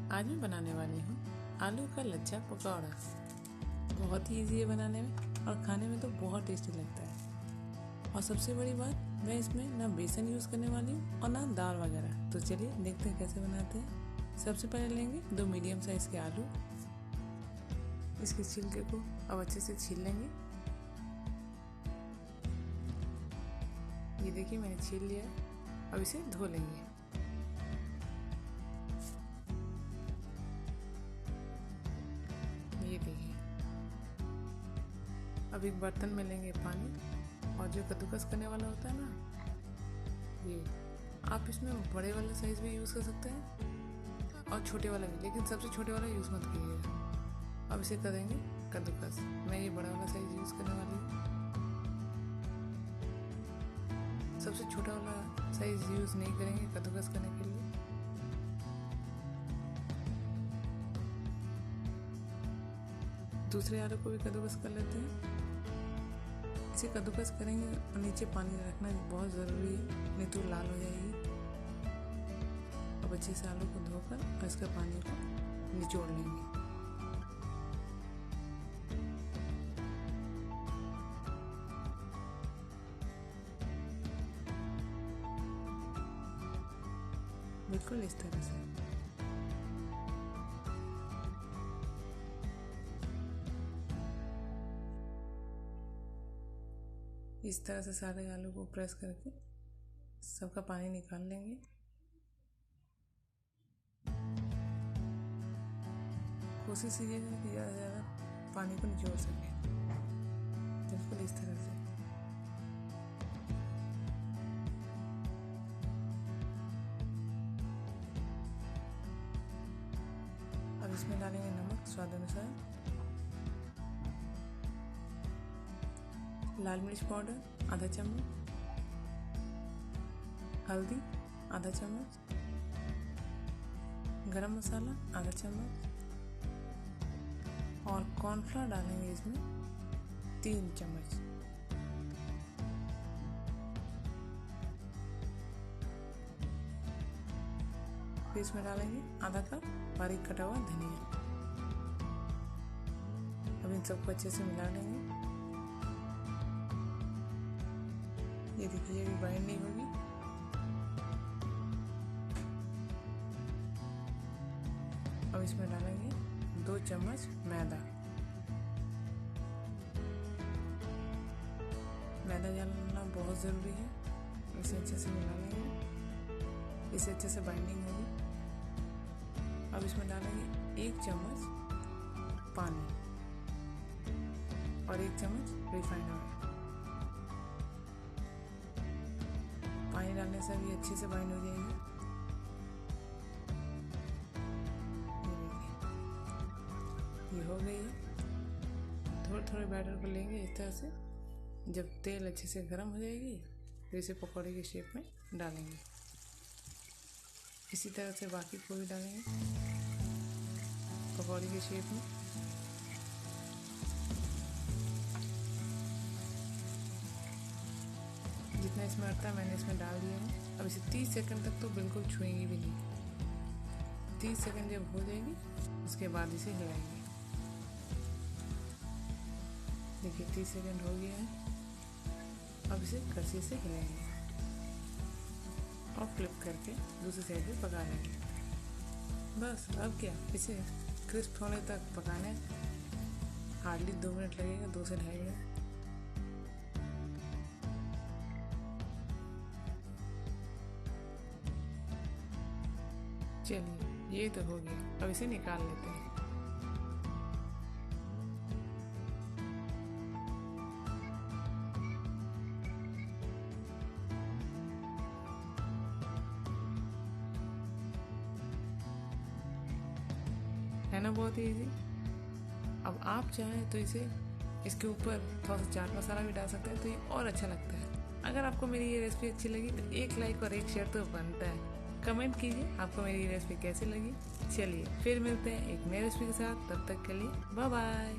आज मैं बनाने वाली हूँ आलू का लच्छा पकौड़ा। बहुत ही इजी है बनाने में और खाने में तो बहुत टेस्टी लगता है। और सबसे बड़ी बात, मैं इसमें ना बेसन यूज़ करने वाली हूँ और ना दाल वगैरह। तो चलिए देखते हैं कैसे बनाते हैं। सबसे पहले लेंगे 2 मीडियम साइज़ के आलू। इसके छिलके को अब अच्छे से छील लेंगे। ये देखिए मैंने छील लिया है। अब इसे धो लेंगे। ये देखिए। अब एक बर्तन में लेंगे पानी और जो कद्दूकस करने वाला होता है ना, ये आप इसमें बड़े वाला साइज भी यूज़ कर सकते हैं और छोटे वाला भी, लेकिन सबसे छोटे वाला यूज़ मत कीजिएगा। अब इसे करेंगे कद्दूकस। मैं ये बड़ा वाला साइज यूज़ करने वाली हूँ। सबसे छोटा वाला साइज यूज़ नहीं करेंगे कद्दूकस करने के लिए। दूसरे आलू को भी कद्दूकस कर लेते हैं। इसे कद्दूकस करेंगे और नीचे पानी रखना बहुत ज़रूरी है, नहीं तो लाल हो जाएगी। अब अच्छे से आलू को धोकर और इसका पानी को निचोड़ लेंगे। बिल्कुल इस तरह से। इस तरह से सारे आलू को प्रेस करके सबका पानी निकाल लेंगे। कोशिश कीजिएगा कि ज़्यादा से ज़्यादा पानी को निचोड़ सकें। बिल्कुल इस तरह से। अब इसमें डालेंगे नमक स्वाद अनुसार, लाल मिर्च पाउडर आधा चम्मच, हल्दी आधा चम्मच, गरम मसाला आधा चम्मच और कॉर्नफ्लोर डालेंगे इसमें 3 चम्मच। फिर इसमें डालेंगे आधा कप बारीक कटा हुआ धनिया। अब इन सबको अच्छे से मिला लेंगे। ये देखिए अभी बाइंड नहीं होगी। अब इसमें डालेंगे 2 चम्मच मैदा। मैदा डालना बहुत ज़रूरी है। इसे अच्छे से मिला लेंगे। इसे अच्छे से बाइंडिंग होगी। अब इसमें डालेंगे 1 चम्मच पानी और 1 चम्मच रिफाइंड ऑयल। पानी डालने से भी अच्छे से बाइंड हो जाएगी। ये हो गई है। थोड़े थोड़े बैटर को लेंगे इस तरह से। जब तेल अच्छे से गर्म हो जाएगी तो इसे पकौड़े के शेप में डालेंगे। इसी तरह से बाकी को भी डालेंगे पकौड़े के शेप में। जितना इसमें अटता है मैंने इसमें डाल दिया है। अब इसे 30 सेकंड तक तो बिल्कुल छुएंगे भी नहीं। 30 सेकंड जब हो जाएगी उसके बाद इसे हिलाएंगे। देखिए 30 सेकंड हो गया है। अब इसे कड़छी से हिलाएंगे और फ्लिप करके दूसरी साइड पे पका लेंगे। बस अब क्या, इसे क्रिस्प होने तक पकाना है। हार्डली 2 मिनट लगेगा, 2 से 2.5 मिनट। चलिए ये तो हो गया। अब इसे निकाल लेते हैं। है ना बहुत ही इजी। अब आप चाहें तो इसके ऊपर थोड़ा सा चाट मसाला भी डाल सकते हैं तो ये और अच्छा लगता है। अगर आपको मेरी ये रेसिपी अच्छी लगी तो 1 लाइक और 1 शेयर तो बनता है। कमेंट कीजिए आपको मेरी रेसिपी कैसी लगी। चलिए फिर मिलते हैं एक नई रेसिपी के साथ। तब तक के लिए बाय बाय।